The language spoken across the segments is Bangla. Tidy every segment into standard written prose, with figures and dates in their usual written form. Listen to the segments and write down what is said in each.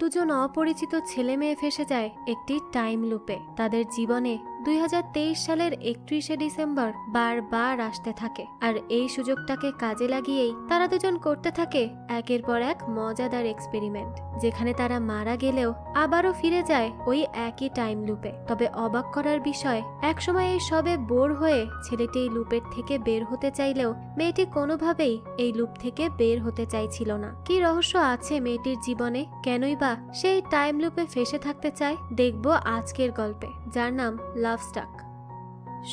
দুজন অপরিচিত ছেলে মেয়ে ফেসে যায় একটি টাইম লুপে। তাদের জীবনে 2023 সালের 31শে ডিসেম্বর বারবার আসতে থাকে, আর এই সুযোগটাকে কাজে লাগিয়েই তারা দুজন করতে থাকে একের পর এক মজাদার এক্সপেরিমেন্ট, যেখানে তারা মারা গেলেও আবারও ফিরে যায় ওই একই টাইম লুপে। তবে অবাক করার বিষয়, একসময় এই সবে বোর হয়ে ছেলেটি এই লুপের থেকে বের হতে চাইলেও মেয়েটি কোনোভাবেই এই লুপ থেকে বের হতে চাইছিল না। কি রহস্য আছে মেয়েটির জীবনে, কেনই বা সেই টাইম লুপে ফেসে থাকতে চায়, দেখবো আজকের গল্পে, যার নাম লাভ স্টাক।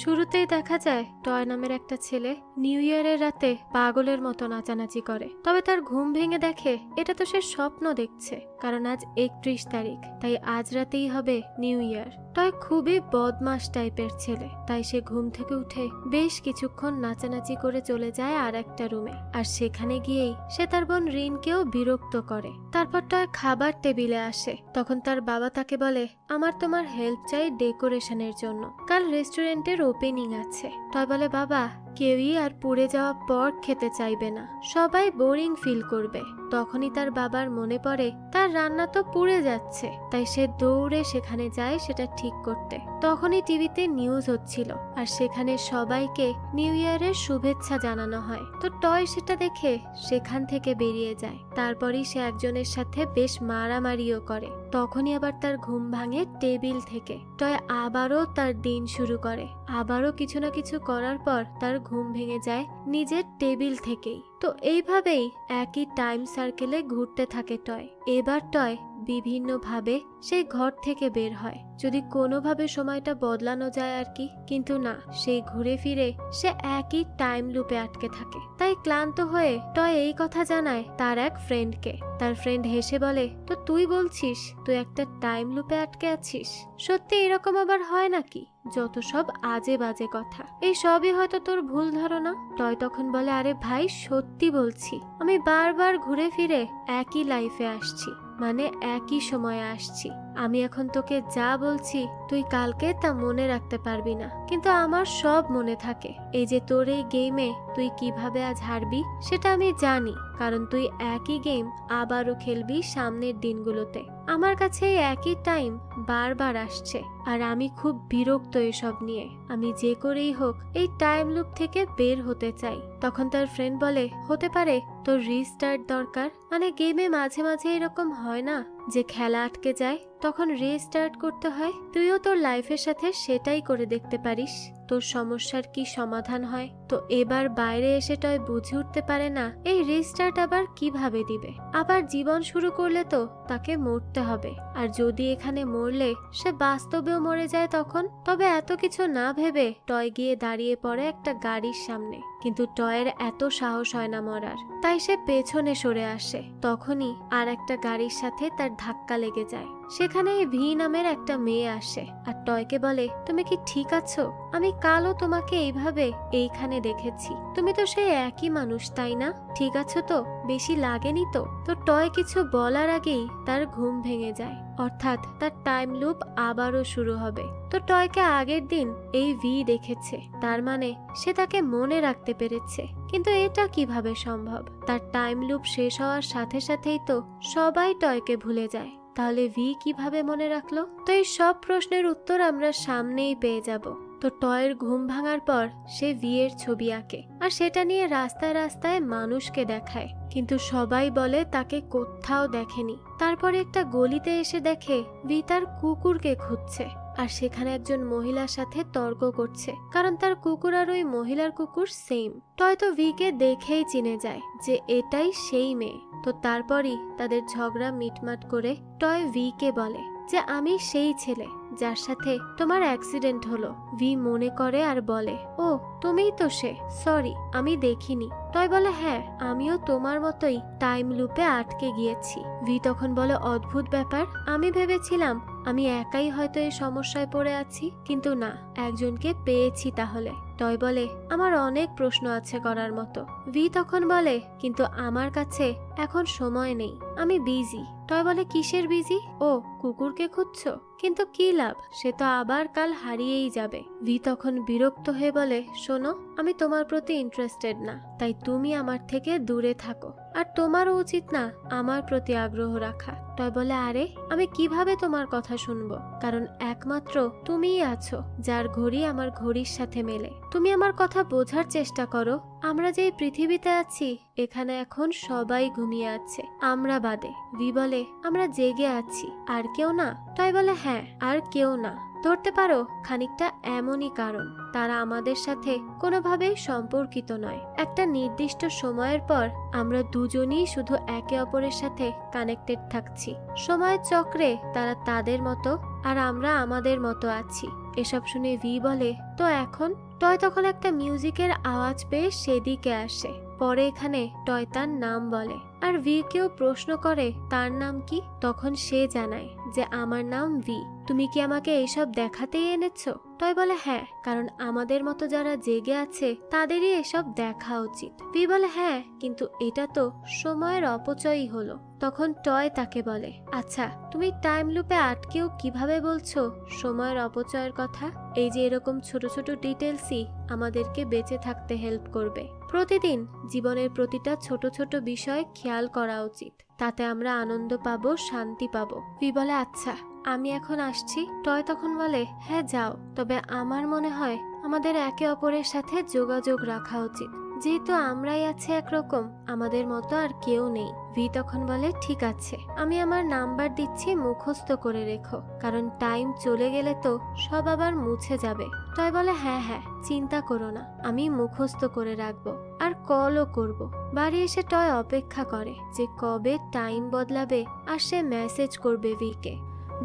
শুরুতেই দেখা যায় টয় নামের একটা ছেলে নিউ ইয়ারের রাতে পাগলের মতো নাচানাচি করে। তবে তার ঘুম ভেঙে দেখে এটা তো সে স্বপ্ন দেখছে, কারণ আজ 31 তারিখ, তাই আজ রাতেই হবে নিউ ইয়ার। টয় খুবই বদমাশ টাইপের ছেলে, তাই সে ঘুম থেকে উঠে বেশ কিছুক্ষণ নাচানাচি করে চলে যায় আর একটা রুমে, আর সেখানে গিয়েই সে তার বোন রিনকেও বিরক্ত করে। তারপর টয় খাবার টেবিলে আসে, তখন তার বাবা তাকে বলে, আমার তোমার হেল্প চাই ডেকোরেশনের জন্য, কাল রেস্টুরেন্টের ওপেনিং আছে। টয় বলে, বাবা কেউই আর পুড়ে যাওয়া পর্ক খেতে চাইবে না, সবাই বোরিং ফিল করবে। তখনই তার বাবার মনে পড়ে তার রান্না তো পুড়ে যাচ্ছে, তাই সে দৌড়ে সেখানে যায় সেটা ঠিক করতে। তখনই টিভিতে নিউজ হচ্ছিল, আর সেখানে সবাইকে নিউ ইয়ারের শুভেচ্ছা জানানো হয়। তো টয় সেটা দেখে সেখান থেকে বেরিয়ে যায়। তারপরই সে একজনের সাথে বেশ মারামারিও করে। তখনই আবার তার ঘুম ভাঙে টেবিল থেকে। টয় আবারও তার দিন শুরু করে, আবারও কিছু না কিছু করার পর তার ঘুম ভেঙে যায় নিজের টেবিল থেকেই। তো এইভাবেই একই টাইম সার্কেলে ঘুরতে থাকে টয়। এবার টয় বিভিন্নভাবে সেই ঘর থেকে বের হয়, যদি কোনোভাবে সময়টা বদলানো যায় আর কি। কিন্তু না, সেই ঘুরে ফিরে সে একই টাইম লুপে আটকে থাকে। তাই ক্লান্ত হয়ে টয় এই কথা জানায় তার এক ফ্রেন্ডকে। তার ফ্রেন্ড হেসে বলে, তো তুই বলছিস তুই একটা টাইম লুপে আটকে আছিস? সত্যি এরকম আবার হয় নাকি? যত সব আজে বাজে কথা, এই সবই হয়তো তোর ভুল ধারণা। টয় তখন বলে, আরে ভাই সত্যি বলছি, আমি বারবার ঘুরে ফিরে একই লাইফে আসছি, মানে একই সময়ে আসছি। আমি এখন তোকে যা বলছি তুই কালকে তা মনে রাখতে পারবি না, কিন্তু আমার সব মনে থাকে। এই যে তোর এই গেমে তুই কিভাবে আজ হারবি সেটা আমি জানি, কারণ তুই একই গেম আবারও খেলবি সামনের দিনগুলোতে। আমার কাছে একই টাইম বারবার আসছে, আর আমি খুব বিরক্ত এসব নিয়ে। আমি যে করেই হোক এই টাইম লুপ থেকে বের হতে চাই। তখন তার ফ্রেন্ড বলে, হতে পারে তোর রিস্টার্ট দরকার, মানে গেমে মাঝে মাঝে এরকম হয় না যে খেলা আটকে যায়, তখন রিস্টার্ট করতে হয়। তুইও তোর লাইফের সাথে সেটাই করে দেখতে পারিস, তোর সমস্যার কি সমাধান হয়। তো এবার বাইরে এসে টয় বুঝে উঠতে পারে না এই রিস্টার্ট আবার কিভাবে দিবে। আবার জীবন শুরু করলে তো তাকে মরতে হবে, আর যদি এখানে মরলে সে বাস্তবেও মরে যায় তখন। তবে এত কিছু না ভেবে টয় গিয়ে দাঁড়িয়ে পড়ে একটা গাড়ির সামনে, কিন্তু টয়ের এত সাহস হয় না মরার, তাই সে পেছনে সরে আসে। তখনই আর একটা গাড়ির সাথে তার ধাক্কা লেগে যায়। সেখানে ভি নামের একটা মেয়ে আসে আর টয়কে বলে, তুমি কি ঠিক আছো? আমি কালও তোমাকে এইভাবে এইখানে দেখেছি, তুমি তো সেই একই মানুষ তাই না? ঠিক আছো তো? বেশি লাগেনি তো? তো টয় কিছু বলার আগেই তার ঘুম ভেঙে যায়, অর্থাৎ তার টাইম লুপ আবারও শুরু হবে। তো টয়কে আগের দিন এই ভি দেখেছে, তার মানে সে তাকে মনে রাখতে পেরেছে। কিন্তু এটা কিভাবে সম্ভব? তার টাইম লুপ শেষ হওয়ার সাথে সাথেই তো সবাই টয়কে ভুলে যায়, তাহলে ভি কিভাবে মনে রাখলো? তো এই সব প্রশ্নের উত্তর আমরা সামনেই পেয়ে যাব। তো টয়ের ঘুম ভাঙার পর সে ভি এর ছবি আঁকে, আর সেটা নিয়ে রাস্তায় রাস্তায় মানুষকে দেখায়, কিন্তু সবাই বলে তাকে কোথাও দেখেনি। তারপরে একটা গলিতে এসে দেখে ভি তার কুকুরকে খুঁজছে, আর সেখানে একজন মহিলার সাথে তর্ক করছে, কারণ তার কুকুর আর ওই মহিলার কুকুর সেম। টয় তো ভি কে দেখেই চিনে যায় যে এটাই সেই মেয়ে। তো তারপরই তাদের ঝগড়া মিটমাট করে টয় ভি কে বলে যে আমি সেই ছেলে যার সাথে তোমার অ্যাক্সিডেন্ট হলো। ভি মনে করে আর বলে, ও তুমিই তো সে, সরি আমি দেখিনি। টয় বলে, হ্যাঁ আমিও তোমার মতোই টাইম লুপে আটকে গিয়েছি। ভি তখন বলে, অদ্ভুত ব্যাপার, আমি ভেবেছিলাম আমি একাই হয়তো এই সমস্যায় পড়ে আছি, কিন্তু না, একজনকে পেয়েছি তাহলে। টয় বলে, আমার অনেক প্রশ্ন আছে করার মতো। ভি তখন বলে, কিন্তু আমার কাছে এখন সময় নেই, আমি বিজি। টয় বলে, কিসের বিজি? ও কুকুরকে খুঁজছো? কিন্তু কি লাভ, সে তো আবার কাল হারিয়েই যাবে। ভি তখন বিরক্ত হয়ে বলে, শোনো, আমি তোমার প্রতি ইন্টারেস্টেড না, তাই তুমি আমার থেকে দূরে থাকো। আর তোমারও উচিত না আমার প্রতি আগ্রহ রাখা। টয় বলে, আরে আমি কিভাবে তোমার কথা শুনবো, কারণ একমাত্র তুমিই আছো যার ঘড়ি আমার ঘড়ির সাথে মেলে। তুমি আমার কথা বোঝার চেষ্টা করো। আমরা যে পৃথিবীতে আছি এখানে এখন সবাই ঘুমিয়ে আছে, আমরা বাদে। ভি বলে, আমরা জেগে আছি, আর কেউ না? টয় বলে, হ্যাঁ, আর কেউ না। ধরতে পারো খানিকটা এমনই কারণ তারা আমাদের সাথে কোনোভাবেই সম্পর্কিত নয়। একটা নির্দিষ্ট সময়ের পর আমরা দুজনই শুধু একে অপরের সাথে কানেক্টেড থাকছি। সময়ের চক্রে তারা তাদের মতো আর আমরা আমাদের মতো আছি। এসব শুনে ভি বলে, তো এখন? টয় তখন একটা মিউজিকের আওয়াজ পেয়ে সেদিকে আসে। পরে এখানে টয় তার নাম বলে, আর ভি কেউ প্রশ্ন করে তার নাম কি। তখন সে জানায় যে আমার নাম ভি। তুমি কি আমাকে এইসব দেখাতেই এনেছো? টয় বলে, হ্যাঁ, কারণ আমাদের মতো যারা জেগে আছে তাদেরই এসব দেখা উচিত। ভি বলে, হ্যাঁ, কিন্তু এটা তো সময়ের অপচয়ই হলো। তখন টয় তাকে বলে, আচ্ছা, তুমি টাইম লুপে আটকেও কিভাবে বলছো সময়ের অপচয়ের কথা? এই যে এরকম ছোট ছোট ডিটেলসই আমাদেরকে বেঁচে থাকতে হেল্প করবে। প্রতিদিন জীবনের প্রতিটা ছোট ছোট বিষয় খেয়াল করা উচিত, তাতে আমরা আনন্দ পাবো, শান্তি পাবো। ভি বলে, আচ্ছা, আমি এখন আসছি। টয় তখন বলে, হ্যাঁ যাও, তবে আমার মনে হয় আমাদের একে অপরের সাথে যোগাযোগ রাখা উচিত, যেহেতু আমরাই আছি একরকম, আমাদের মতো আর কেউ নেই। ভি তখন বলে, ঠিক আছে, আমি আমার নাম্বার দিচ্ছি, মুখস্থ করে রেখো, কারণ টাইম চলে গেলে তো সব আবার মুছে যাবে। টয় বলে, হ্যাঁ হ্যাঁ, চিন্তা করো না, আমি মুখস্থ করে রাখবো, আর কলও করব। বাড়ি এসে টয় অপেক্ষা করে যে কবে টাইম বদলাবে আর সে মেসেজ করবে ভিকে।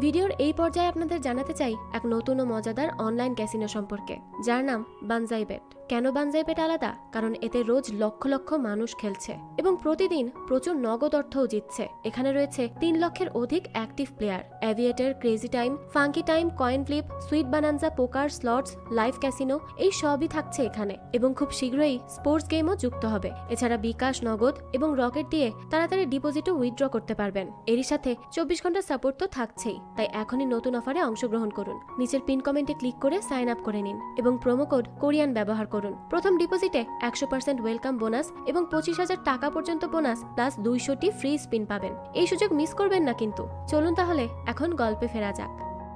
ভিডিওর এই পর্যায়ে আপনাদের জানাতে চাই এক নতুন ও মজাদার অনলাইন ক্যাসিনো সম্পর্কে, যার নাম বানজাই বেট। কেন বানজাই বেট আলাদা? কারণ এতে রোজ লক্ষ লক্ষ মানুষ খেলছে এবং প্রতিদিন প্রচুর নগদ অর্থও জিতছে। এখানে রয়েছে 3 লক্ষের অধিক active player. Aviator, crazy time, funky time, coin flip, sweet bonanza, poker, slots, live casino, এই সবই থাকছে এখানে এবং খুব শীঘ্রই স্পোর্টস গেমও যুক্ত হবে। এছাড়া বিকাশ, নগদ এবং রকেট দিয়ে তাড়াতাড়ি ডিপোজিটও উইথড্র করতে পারবেন। এরই সাথে 24 ঘন্টা সাপোর্ট তো থাকছেই, তাই এখনই নতুন অফারে অংশগ্রহণ করুন। নিচের পিন কমেন্টে ক্লিক করে সাইন আপ করে নিন এবং প্রোমো কোড কোরিয়ান ব্যবহার করুন। প্রথম ডিপোজিটে 100% ওয়েলকাম বোনাস এবং 25,000 টাকা পর্যন্ত বোনাস প্লাস 200টি ফ্রি স্পিন পাবেন। এই সুযোগ মিস করবেন না কিন্তু। চলুন তাহলে এখন গল্পে ফেরা যাক।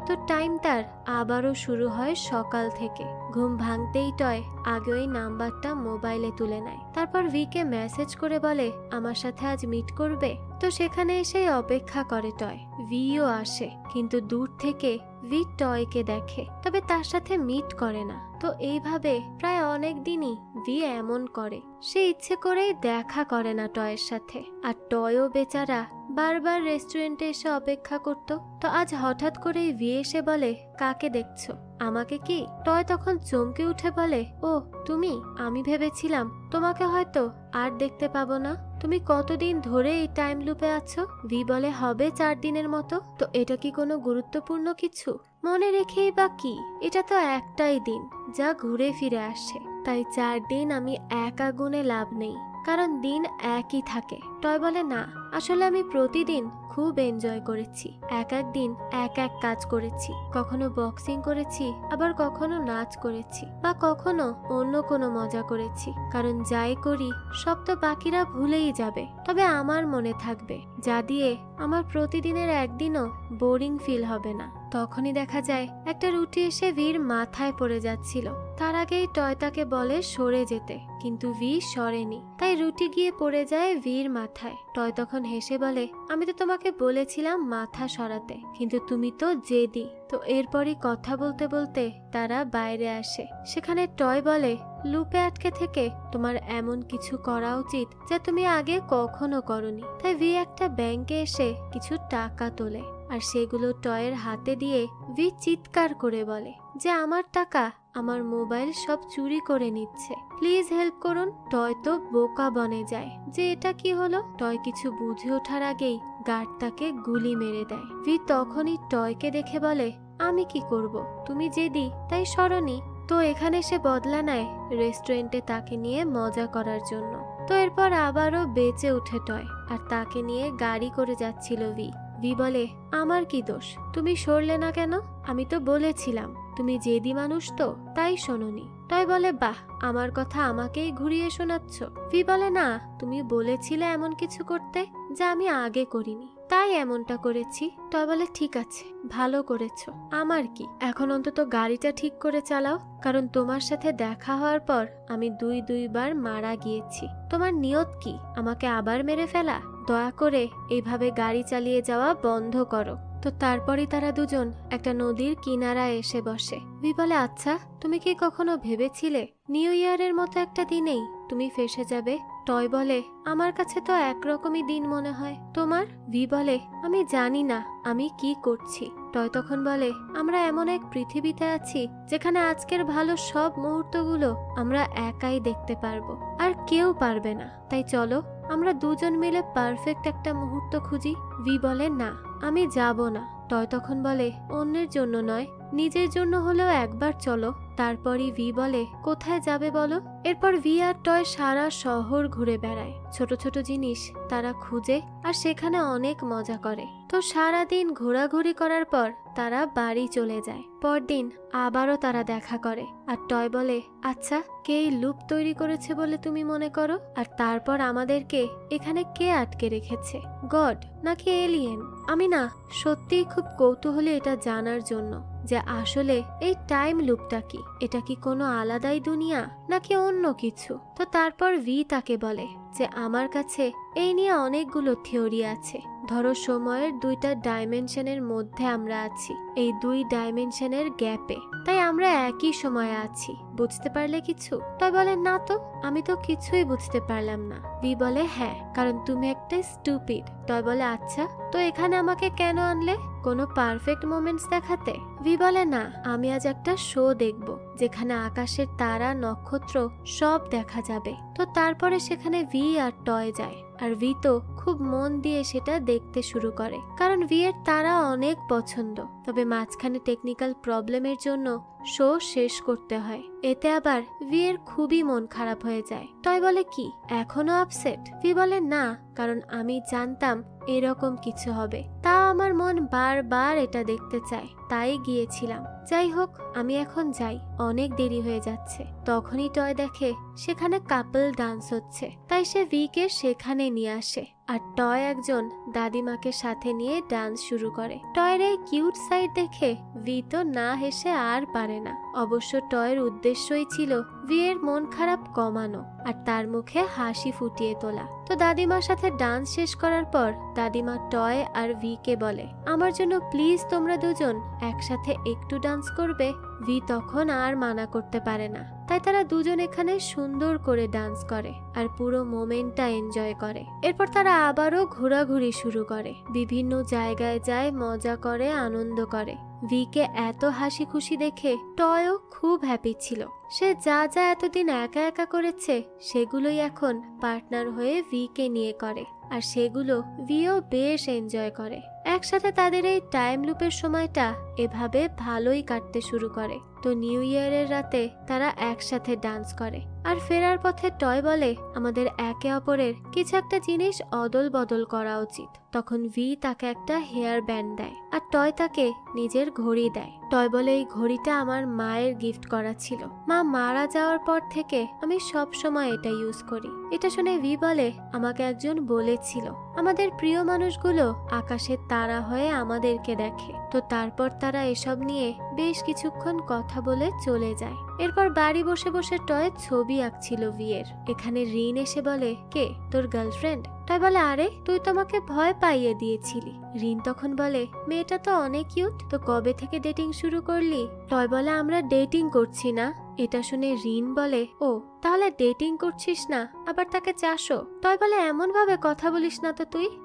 তো টাইম তার আবারও শুরু হয় সকাল থেকে। ঘুম ভাঙতেই টয় আগে ওই নাম্বারটা মোবাইলে তুলে নেয়। তারপর ভিকে মেসেজ করে বলে, আমার সাথে আজ মিট করবে? তো সেখানে এসে অপেক্ষা করে টয়। ভিও আসে, কিন্তু দূর থেকে ভি টয়কে দেখে, তবে তার সাথে মিট করে না। তো এইভাবে প্রায় অনেক দিনই ভি এমন করে, সে ইচ্ছে করেই দেখা করে না টয়ের সাথে। আর টয়ও বেচারা বারবার রেস্টুরেন্টে এসে অপেক্ষা করত। তো আজ হঠাৎ করেই ভি এসে বলে, কাকে দেখছো? আমাকে কি? টয় তখন চমকে উঠে বলে, ও তুমি? আমি ভেবেছিলাম তোমাকে হয়তো আর দেখতে পাবো না। তুমি কতদিন ধরে এই টাইম লুপে আছো? ভি বলে, হবে 4 দিনের মতো। তো এটা কি কোনো গুরুত্বপূর্ণ কিছু? মনে রেখেই বা কি, এটা তো একটাই দিন যা ঘুরে ফিরে আসে, তাই 4 দিন আমি একা গুণে লাভ নেই, কারণ দিন একই থাকে। টয় বলে, না, আসলে আমি প্রতিদিন খুব এনজয় করেছি। এক এক দিন এক এক কাজ করেছি, কখনো বক্সিং করেছি, আবার কখনো নাচ করেছি, বা কখনো অন্য কোনো মজা করেছি। কারণ যাই করি সব তো বাকিরা ভুলেই যাবে, তবে আমার মনে থাকবে, যা দিয়ে আমার প্রতিদিনের একদিনও বোরিং ফিল হবে না। তখনই দেখা যায় একটা রুটি এসে ভির মাথায় পড়ে যাচ্ছিল। তার আগেই টয় তাকে বলে সরে যেতে, কিন্তু ভি সরেনি, তাই রুটি গিয়ে পড়ে যায় ভির মাথায়। টয় তখন হেসে বলে, আমি তো তোমাকে বলেছিলাম মাথা সরাতে, কিন্তু তুমি তো জেদি। তো এরপরই কথা বলতে বলতে তারা বাইরে আসে। সেখানে টয় বলে, লুপে আটকে থেকে তোমার এমন কিছু করা উচিত যা তুমি আগে কখনো করনি। তাই ভি একটা ব্যাংকে এসে কিছু টাকা তোলে, আর সেগুলো টয়ের হাতে দিয়ে ভি চিৎকার করে বলে যে আমার টাকা, আমার মোবাইল সব চুরি করে নিচ্ছে, প্লিজ হেল্প করুন। টয় তো বোকা বনে যায় যে এটা কি হলো। টয় কিছু বুঝে ওঠার আগেই গার্ড তাকে গুলি মেরে দেয়। ভি তখনই টয়কে দেখে বলে, আমি কি করব, তুমি জেদি তাই সরনি। তো এখানে সে বদলা নেয় রেস্টুরেন্টে তাকে নিয়ে মজা করার জন্য। তো এরপর আবারও বেঁচে উঠে টয়, আর তাকে নিয়ে গাড়ি করে যাচ্ছিল ভি। ভি বলে, আমার কি দোষ? তুমি সরলে না কেন? আমি তো বলেছিলাম তুমি জেদি মানুষ, তো তাই শোনোনি। টয় বলে, বাহ, আমার কথা আমাকেই ঘুরিয়ে শোনাচ্ছ। ভি বলে, না, তুমি বলেছিলে এমন কিছু করতে যা আমি আগে করিনি, তাই এমনটা করেছি। টয় বলে, ঠিক আছে, ভালো করেছো। আমার কি, এখন অন্তত গাড়িটা ঠিক করে চালাও, কারণ তোমার সাথে দেখা হওয়ার পর আমি দুইবার মারা গিয়েছি। তোমার নিয়ত কি, আমাকে আবার মেরে ফেলা? দয়া করে এইভাবে গাড়ি চালিয়ে যাওয়া বন্ধ করো। তো তারপরই তারা দুজন একটা নদীর কিনারায় এসে বসে। ভি বলে, আচ্ছা, তুমি কি কখনো ভেবেছিলে নিউ ইয়ারের মতো একটা দিনেই তুমি ফেসে যাবে? টয় বলে, আমার কাছে তো একরকমই দিন মনে হয়, তোমার? ভি বলে, আমি জানি না আমি কি করছি। টয় তখন বলে, আমরা এমন এক পৃথিবীতে আছি যেখানে আজকের ভালো সব মুহূর্তগুলো আমরা একাই দেখতে পারবো, আর কেউ পারবে না। তাই চলো আমরা দুজন মিলে পারফেক্ট একটা মুহূর্ত খুঁজি। ভি বলে, না, আমি যাব না। টয় তখন বলে, অন্যের জন্য নয়, নিজের জন্য হলেও একবার চলো। তারপরই ভি বলে, কোথায় যাবে বলো? এরপর ভি আর টয় সারা শহর ঘুরে বেড়ায়, ছোট ছোট জিনিস তারা খুঁজে আর সেখানে অনেক মজা করে। তো সারাদিন ঘোরাঘুরি করার পর তারা বাড়ি চলে যায়। পরদিন আবারও তারা দেখা করে, আর টয় বলে, আচ্ছা, কে এই লুপ তৈরি করেছে বলে তুমি মনে করো? আর তারপর আমাদেরকে এখানে কে আটকে রেখেছে, গড নাকি এলিয়েন? আমি না সত্যিই খুব কৌতূহলী এটা জানার জন্য যে আসলে এই টাইম লুপটা কি, এটা কি কোনো আলাদাই দুনিয়া নাকি অন্য কিছু। তো তারপর ভি তাকে বলে যে আমার কাছে এই নিয়ে অনেকগুলো থিওরি আছে। ধরো, সময়ের দুইটা ডাইমেনশনের মধ্যে আমরা আছি, এই দুই ডাইমেনশনের গ্যাপে, তাই আমরা একই সময়ে আছি। বুঝতে পারলে কিছু? তাই বলে, না তো, আমি তো কিছুই বুঝতে পারলাম না। ভি বলে, হ্যাঁ, কারণ তুমি একটা স্টুপিড। তাই বলে, আচ্ছা, তো এখানে আমাকে কেন আনলে? কোনো পারফেক্ট মোমেন্টস দেখাতে? ভি বলে, না, আমি আজ একটা শো দেখব যেখানে আকাশের তারা নক্ষত্র সব দেখা যাবে। তো তারপরে সেখানে ভি আর টয় যায়, আর ভি তো খুব মন দিয়ে সেটা দেখতে শুরু করে, কারণ ভি এর তারা অনেক পছন্দ। তবে মাঝখানে টেকনিক্যাল প্রবলেমের জন্য শো শেষ করতে হয়। এতে আবার ভি এর খুবই মন খারাপ হয়ে যায়। টয় বলে, কি এখনো আপসেট? ভি বলে, না, কারণ আমি জানতাম এরকম কিছু হবে, তা আমার মন বারবার এটা দেখতে চায়, তাই গিয়েছিলাম। যাই হোক, আমি এখন যাই, অনেক দেরি হয়ে যাচ্ছে। তখনই টয় দেখে সেখানে কাপল ডান্স হচ্ছে, তাই সে ভি কে সেখানে নিয়ে আসে, আর টয় একজন দাদিমাকে সাথে নিয়ে ডান্স শুরু করে। টয়ের এই কিউট সাইড দেখে ভি তো না হেসে আর পারে না। অবশ্য টয়ের উদ্দেশ্যই ছিল ভি এর মন খারাপ কমানো আর তার মুখে হাসি ফুটিয়ে তোলা। তো দাদিমার সাথে ডান্স শেষ করার পর দাদিমা টয় আর ভি কে বলে, আমার জন্য প্লিজ তোমরা দুজন একসাথে একটু ডান্স করবে? ভি তখন আর মানা করতে পারে না, তাই তারা দুজন এখানে সুন্দর করে ডান্স করে আর পুরো মোমেন্টটা এনজয় করে। এরপর তারা আবারও ঘোরাঘুরি শুরু করে, বিভিন্ন জায়গায় যায়, মজা করে, আনন্দ করে। ভি কে এত হাসি খুশি দেখে টয়ও খুব হ্যাপি ছিল। সে যা যা এতদিন একা একা করেছে সেগুলোই এখন পার্টনার হয়ে ভি কে নিয়ে করে, আর সেগুলো ভিও বেশ এনজয় করে। একসাথে তাদের এই টাইম লুপের সময়টা এভাবে ভালোই কাটতে শুরু করে। তো নিউ ইয়ারের রাতে তারা একসাথে ডান্স করে, আর ফেরার পথে টয় বলে, আমাদের একে অপরের কিছু একটা জিনিস অদল বদল করা উচিত। তখন ভি তাকে একটা হেয়ার ব্যান্ড দেয়, আর টয় তাকে নিজের ঘড়ি দেয়। টয় বলে, এই ঘড়িটা আমার মায়ের গিফট করা ছিল, মা মারা যাওয়ার পর থেকে আমি সব সময় এটা ইউজ করি। এটা শুনে ভি বলে, আমাকে একজন বলেছিল আমাদের প্রিয় মানুষগুলো আকাশের তারা হয়ে আমাদেরকে দেখে। তো তারপর তারা এসব নিয়ে বেশ কিছুক্ষণ কথা বলে চলে যায়। এরপর বাড়ি বসে বসে টয় ছবি আঁকছিল ভিয়ের। এখানে রিন এসে বলে, কে তোর গার্লফ্রেন্ড? টয় বলে, আরে তুই তো আমাকে ভয় পাইয়ে দিয়েছিলি। রিন তখন বলে, মেয়েটা তো অনেক কিউট, তো কবে থেকে ডেটিং শুরু করলি? টয় বলে, আমরা ডেটিং করছি না। এটা শুনে রিন বলে, ও তাহলে ডেটিং করছিস না, আবার তাকে চাসও? টয় বলে, এমন ভাবে কথা বলিস না তো,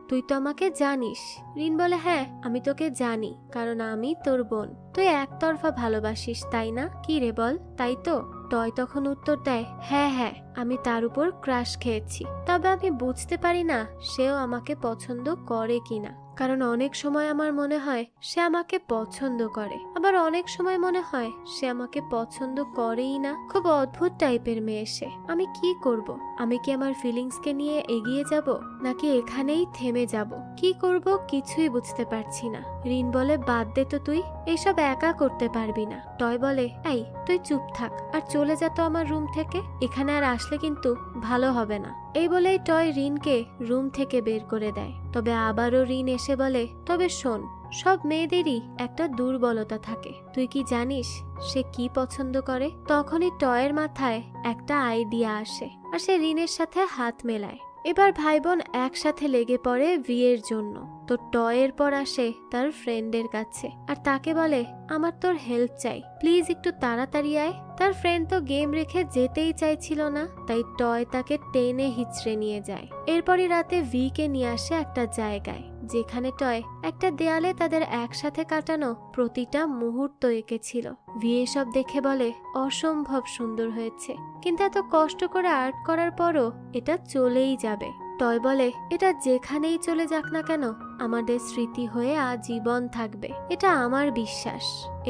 তুই তো আমাকে জানিস। রিন বলে, হ্যাঁ আমি তোকে জানি, কারণ আমি তোর বোন। তুই একতরফা ভালোবাসিস তাই না? কি রে বল, তাই তো? টয় তখন উত্তর দেয়, হ্যাঁ হ্যাঁ, আমি তার উপর ক্রাশ খেয়েছি, তবে আমি বুঝতে পারি না সেও আমাকে পছন্দ করে কিনা। কারণ অনেক সময় আমার মনে হয় সে আমাকে পছন্দ করে, আবার অনেক সময় মনে হয় সে আমাকে পছন্দ করেই না। খুব অদ্ভুত টাইপের মেয়ে এসে। আমি কি করব? আমি কি আমার ফিলিংসকে নিয়ে এগিয়ে যাব, নাকি এখানেই থেমে যাব? কি করব কিছুই বুঝতে পারছি না। রিন বলে, বাদ দে তো, তুই এসব একা করতে পারবি না। টয় বলে, এই তুই চুপ থাক আর চলে যা তো আমার রুম থেকে। এখানে আর আসলে কিন্তু ভালো হবে না। এই বলেই টয় রিনকে রুম থেকে বের করে দেয়। তবে আবারও রিন এসে বলে, তবে শোন, সব মেয়েদেরই একটা দুর্বলতা থাকে। তুই কি জানিস সে কি পছন্দ করে? তখনই টয়ের মাথায় একটা আইডিয়া আসে আর সে রিনের সাথে হাত মেলায়। এবার ভাই বোন একসাথে লেগে পড়ে বিয়ের জন্য। তো টয়ের পর আসে তার ফ্রেন্ডের কাছে আর তাকে বলে, আমার তোর হেল্প চাই, প্লিজ একটু তাড়াতাড়ি আয়। তার ফ্রেন্ড তো গেম রেখে যেতেই চাইছিল না, তাই টয় তাকে টেনে হিচড়ে নিয়ে যায়। এরপরই রাতে ভি কে নিয়ে আসে একটা জায়গায়, যেখানে টয় একটা দেয়ালে তাদের একসাথে কাটানো প্রতিটা মুহূর্ত এঁকেছিল। ভি এসব দেখে বলে, অসম্ভব সুন্দর হয়েছে, কিন্তু এত কষ্ট করে আর্ট করার পরও এটা চলেই যাবে। টয় বলে, এটা যেখানেই চলে যাক না কেন আমাদের স্মৃতি হয়ে আজীবন থাকবে, এটা আমার বিশ্বাস।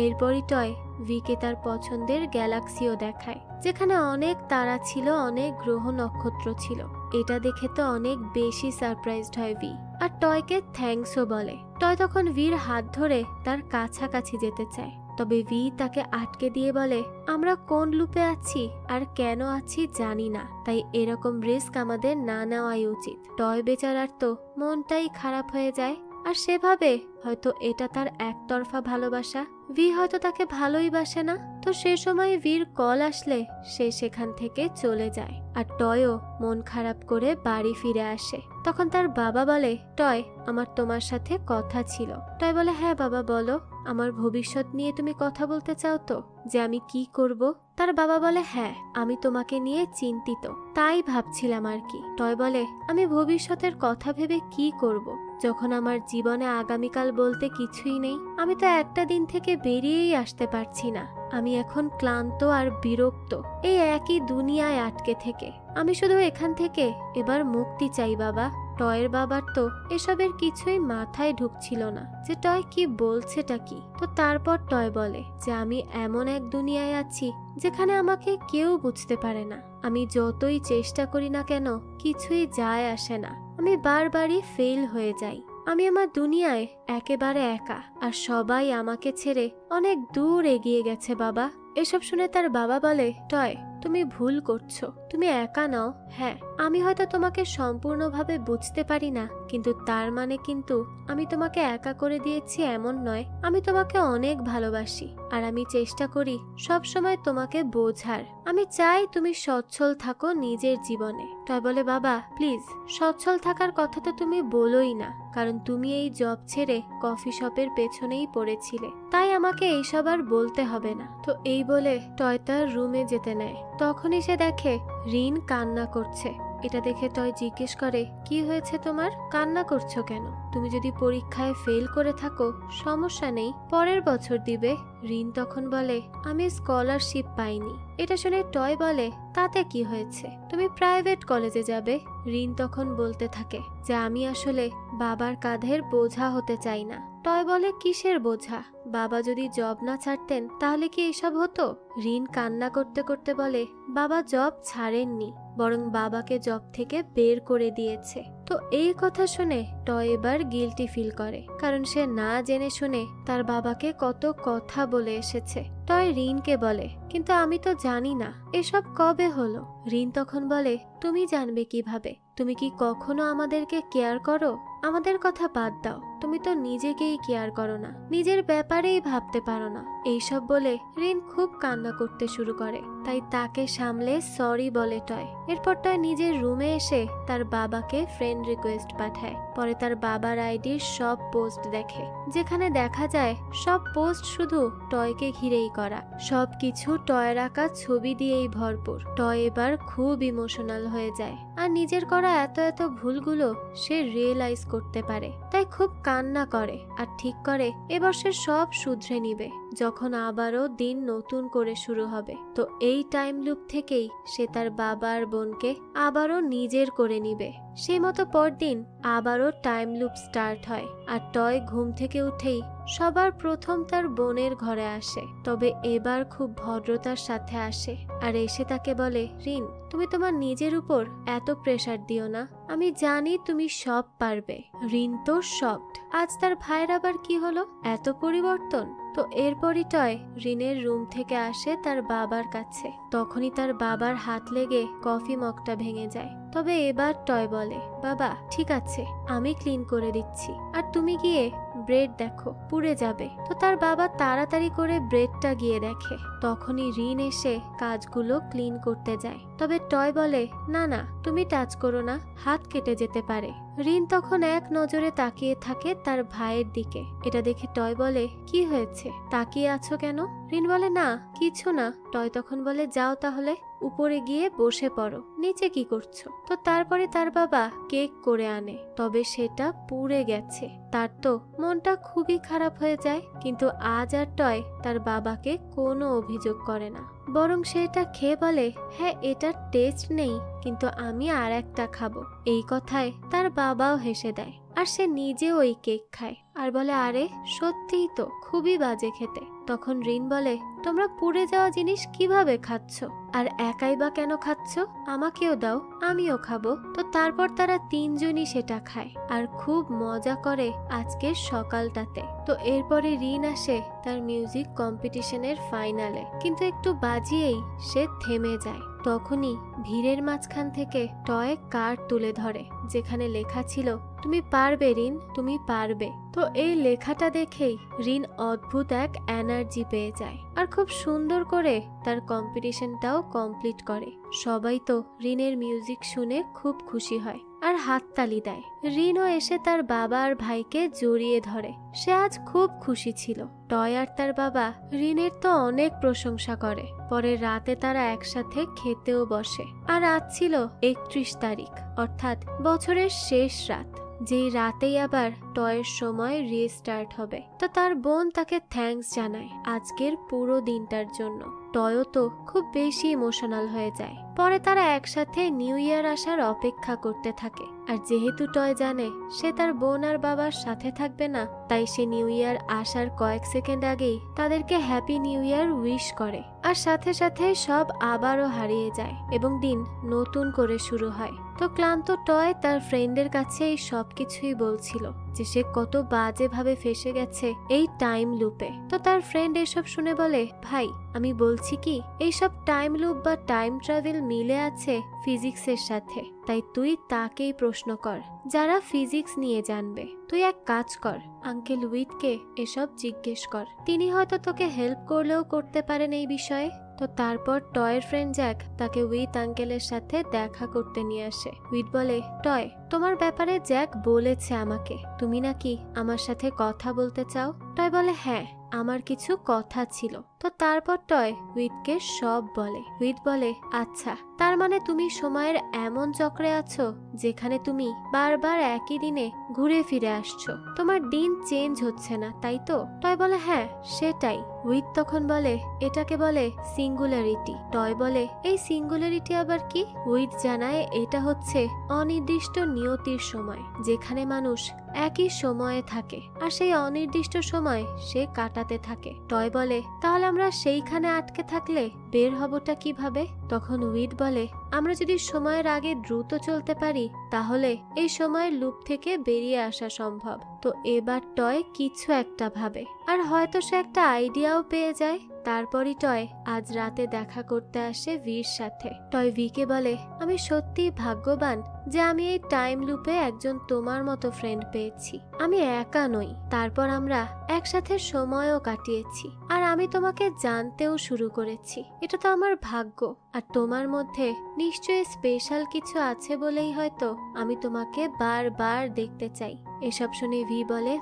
এরপরই টয় ভিকে তার পছন্দের গ্যালাক্সিও দেখায়, যেখানে অনেক তারা ছিল, অনেক গ্রহ নক্ষত্র ছিল। এটা দেখে তো অনেক বেশি সারপ্রাইজড হয় ভি আর টয়কে থ্যাঙ্কসও বলে। টয় তখন ভির হাত ধরে তার কাছাকাছি যেতে চায়, তবে ভি তাকে আটকে দিয়ে বলে, আমরা কোন লুপে আছি আর কেন আছি জানি না, তাই এরকম রিস্ক আমাদের না নেওয়াই উচিত। টয় বেচারার তো মনটাই খারাপ হয়ে যায় আর সেভাবে হয়তো এটা তার একতরফা ভালোবাসা, ভি হয়তো তাকে ভালোই বাসে না। তো সে সময় ভির কল আসলে সে সেখান থেকে চলে যায় আর টয়ও মন খারাপ করে বাড়ি ফিরে আসে। তখন তার বাবা বলে, টয়, আমার তোমার সাথে কথা ছিল। টয় বলে, হ্যাঁ বাবা বলো, আমার ভবিষ্যৎ নিয়ে তুমি কথা বলতে চাও তো, যে আমি কি করব? তার বাবা বলে, হ্যাঁ আমি তোমাকে নিয়ে চিন্তিত, তাই ভাবছিলাম আর কি। টয় বলে, আমি ভবিষ্যতের কথা ভেবে কি করব, যখন আমার জীবনে আগামীকাল বলতে কিছুই নেই? আমি তো একটা দিন থেকে বেরিয়েই আসতে পারছি না। আমি এখন ক্লান্ত আর বিরক্ত এই একই দুনিয়ায় আটকে থেকে। আমি শুধু এখান থেকে এবার মুক্তি চাই বাবা। টয়ের বাবার তো এসবের কিছুই মাথায় ঢুকছিল না যে টয় কি বলছেটা কি। তো তারপর টয় বলে যে আমি এমন এক দুনিয়ায় আছি যেখানে আমাকে কেউ বুঝতে পারে না। আমি যতই চেষ্টা করি না কেন কিছুই যায় আসে না, আমি বারবারই ফেল হয়ে যাই। আমি আমার দুনিয়ায় একেবারে একা আর সবাই আমাকে ছেড়ে অনেক দূর এগিয়ে গেছে বাবা। এসব শুনে তার বাবা বলে, টয় তুমি ভুল করছো, তুমি একা নাও। হ্যাঁ আমি হয়তো তোমাকে সম্পূর্ণভাবে বুঝতে পারি না, কিন্তু তার মানে কিন্তু আমি তোমাকে একা করে দিয়েছি এমন নয়। আমি তোমাকে অনেক ভালোবাসি আর আমি চেষ্টা করি সব সময় তোমাকে বোঝার। আমি চাই তুমি সচ্ছল থাকো নিজের জীবনে। টয় বলে, বাবা প্লিজ সচ্ছল থাকার কথা তো তুমি বলোই না, কারণ তুমি এই জব ছেড়ে কফি শপের পেছনেই পড়েছিলে, তাই আমাকে এইসব আর বলতে হবে না। তো এই বলে টয় তার রুমে যেতে নেয়। তখনই সে দেখে রিন কান্না করছে। এটা দেখে টয় জিজ্ঞেস করে, কি হয়েছে তোমার, কান্না করছো কেন? তুমি যদি পরীক্ষায় ফেল করে থাকো সমস্যা নেই, পরের বছর দিবে। রিন তখন বলে, আমি স্কলারশিপ পাইনি। এটা শুনে টয় বলে, তাতে কি হয়েছে, তুমি প্রাইভেট কলেজে যাবে। রিন তখন বলতে থাকে যে আমি আসলে বাবার কাঁধের বোঝা হতে চাই না। টয় বলে, কিসের বোঝা? বাবা যদি জব না ছাড়তেন তাহলে কি এসব হতো? রিন কান্না করতে করতে বলে, বাবা জব ছাড়েননি, বরং বাবাকে জব থেকে বের করে দিয়েছে। তো এই কথা শুনে টয় এবার গিল্টি ফিল করে, কারণ সে না জেনে শুনে তার বাবাকে কত কথা বলে এসেছে। টয় রিনকে বলে, কিন্তু আমি তো জানি না এসব কবে হলো। রিন তখন বলে, তুমি জানবে কিভাবে? তুমি কি কখনো আমাদেরকে কেয়ার করো? আমাদের কথা বাদ দাও, তুমি তো নিজেকেই কেয়ার করো না, নিজের ব্যাপারেই ভাবতে পারো না। এইসব বলে রিন খুব কান্না করতে শুরু করে, তাই তাকে সামলে সরি বলে টয়। এরপর টয় নিজের রুমে এসে তার বাবাকে ফ্রেন্ড রিকোয়েস্ট পাঠায়। পরে তার বাবার আইডির সব পোস্ট দেখে, যেখানে দেখা যায় সব পোস্ট শুধু টয়কে ঘিরেই করা, সবকিছু টয়ের আঁকা ছবি দিয়েই ভরপুর। টয় এবার খুব ইমোশনাল হয়ে যায় আর নিজের করা এত এত ভুলগুলো সে রিয়েলাইজ করতে পারে, তাই খুব কান্না করে আর ঠিক করে এবার সে সব শুধরে নিবে যখন আবারও দিন নতুন করে শুরু হবে। তো এই টাইম লুপ থেকেই সে তার বাবা আর বোনকে আবারও নিজের করে নিবে। সেই মতো পরদিন আবারও টাইম লুপ স্টার্ট হয়, আর টয় ঘুম থেকে উঠেই সবার প্রথম তার বোনের ঘরে আসে। তবে এবার খুব ভদ্রতার সাথে আসে, আর এসে তাকে বলে, রিন, তুমি তোমার নিজের উপর এত প্রেসার দিও না, আমি জানি তুমি সব পারবে। রিন তো শকড, আজ তার ভাইয়ের আবার কি হলো, এত পরিবর্তন। তো এরপরই টয় রিনের রুম থেকে আসে তার বাবার কাছে। তখনই তার বাবার হাত লেগে কফি মগটা ভেঙে যায়। তবে এবার টয় বলে, বাবা ঠিক আছে, আমি ক্লিন করে দিচ্ছি, আর তুমি গিয়ে ব্রেড দেখো, পুড়ে যাবে। তো তার বাবা তাড়াতাড়ি করে ব্রেডটা গিয়ে দেখে। তখনই রিন এসে কাজগুলো ক্লিন করতে যায়। তবে টয় বলে, না না, তুমি টাচ করো না, হাত কেটে যেতে পারে। রিন তখন এক নজরে তাকিয়ে থাকে তার ভাইয়ের দিকে। এটা দেখে টয় বলে, কি হয়েছে, তাকিয়ে আছো কেন? রিন বলে, না কিছু না। টয় তখন বলে, যাও তাহলে উপরে গিয়ে বসে পড়ো, নিচে কি করছো? তো তারপরে তার বাবা কেক করে আনে, তবে সেটা পুড়ে গেছে। তার তো মনটা খুবই খারাপ হয়ে যায়, কিন্তু আজ আর টয় তার বাবাকে কোনো অভিযোগ করে না, বরং সে এটা খেয়ে বলে, হ্যাঁ এটার টেস্ট নেই, কিন্তু আমি আর একটা খাবো। এই কথায় তার বাবাও হেসে দেয়, আর সে নিজে ওই কেক খায় আর বলে, আরে সত্যিই তো খুবই বাজে খেতে। তখন রিন বলে, তোমরা পুড়ে যাওয়া জিনিস কিভাবে খাচ্ছ, আর একাই বা কেন খাচ্ছ? আমাকেও দাও, আমিও খাবো। তো তারপর তারা তিনজনই সেটা খায় আর খুব মজা করে আজকের সকালটাতে। তো এরপরে রিন আসে তার মিউজিক কম্পিটিশনের ফাইনালে, কিন্তু একটু বাজিয়েই সে থেমে যায়। তখনই ভিড়ের মাঝখান থেকে টয় কার্ড তুলে ধরে, যেখানে লেখা ছিল, তুমি পারবে রিন, তুমি পারবে। তো এই লেখাটা দেখেই রিন অদ্ভুত এক এনার্জি পেয়ে যায়, আর খুব সুন্দর করে তার কম্পিটিশনটাও কমপ্লিট করে। সবাই তো রিনের মিউজিক শুনে খুব খুশি হয় আর হাততালি দেয়। রিনও এসে তার বাবা আর ভাইকে জড়িয়ে ধরে। সে আজ খুব খুশি ছিল। টয় আর তার বাবা রিনের তো অনেক প্রশংসা করে। পরে রাতে তারা একসাথে খেতেও বসে। আর আজ ছিল 31 তারিখ, অর্থাৎ বছরের শেষ রাত, যেই রাতেই আবার টয়ের সময় রিস্টার্ট হবে। তো তার বোন তাকে থ্যাঙ্কস জানায় আজকের পুরো দিনটার জন্য। টয়ও তো খুব বেশি ইমোশনাল হয়ে যায়। পরে তারা একসাথে নিউ ইয়ার আসার অপেক্ষা করতে থাকে। আর যেহেতু টয় জানে সে তার বোন আর বাবার সাথে থাকবে না, তাই সে নিউ ইয়ার আসার কয়েক সেকেন্ড আগেই তাদেরকে হ্যাপি নিউ ইয়ার উইশ করে। আর সাথে সাথে সব আবারও হারিয়ে যায় এবং দিন নতুন করে শুরু হয়। তো ক্লান্ত টয় তার ফ্রেন্ডের কাছে এই সবকিছুই বলছিল, যে সে কত বাজে ভাবে ফেসে গেছে এই টাইম লুপে। তো তার ফ্রেন্ড এসব শুনে বলে, ভাই আমি বলছি কি, এইসব টাইম লুপ বা টাইম ট্রাভেল মিলে আছে ফিজিক্সের সাথে, তাই তুই তাকেই প্রশ্ন কর যারা ফিজিক্স নিয়ে জানবে। তুই এক কাজ কর, আঙ্কেল উইথকে এসব জিজ্ঞেস কর, তিনি হয়তো তোকে হেল্প করলেও করতে পারেন এই বিষয়ে। তো তারপর টয়ের ফ্রেন্ড জ্যাক তাকে উইথ আঙ্কেলের সাথে দেখা করতে নিয়ে আসে। উইথ বলে, টয় তোমার ব্যাপারে জ্যাক বলেছে আমাকে, তুমি নাকি আমার সাথে কথা বলতে চাও। টয় বলে, হ্যাঁ আমার কিছু কথা ছিল। তো তারপর টয় উইথকে সব বলে। উইথ বলে, আচ্ছা তার মানে তুমি সময়ের এমন চক্রে আছো যেখানে তুমি বারবার একই দিনে ঘুরে ফিরে আসছো, তোমার দিন চেঞ্জ হচ্ছে না, তাই তো? টয় বলে, হ্যাঁ সেটাই। উইথ তখন বলে, এটাকে বলে সিঙ্গুলারিটি। টয় বলে, এই সিঙ্গুলারিটি আবার কি? উইথ জানায় এটা হচ্ছে অনির্দিষ্ট নিয়তির সময়, যেখানে মানুষ একই সময়ে থাকে আর সেই অনির্দিষ্ট সময় সে কাটাতে থাকে। টয় বলে, তাহলে আমরা সেইখানে আটকে থাকলে বের হবটা কিভাবে? তখন উইথ বলে, আমরা যদি সময়ের আগে দ্রুত চলতে পারি তাহলে এই সময়ের লুপ থেকে বেরিয়ে আসা সম্ভব। তো এবার টয় কিছু একটা ভাবে, আর হয়তো সে একটা আইডিয়াও পেয়ে যায়। তারপরই টয় আজ রাতে দেখা করতে আসে ভির সাথে। টয় ভিকে বলে, আমি সত্যিই ভাগ্যবান যে আমি এই টাইম লুপে একজন তোমার মতো ফ্রেন্ড পেয়েছি। আমি একা নই, তারপর আমরা একসাথে সময়ও কাটিয়েছি, আর আমি তোমাকে জানতেও শুরু করেছি। এটা তো আমার ভাগ্য, আর তোমার মধ্যে নিশ্চয়ই স্পেশাল কিছু আছে বলেই হয়তো আমি তোমাকে বারবার দেখতে চাই। এসব শুনে ভি বলে,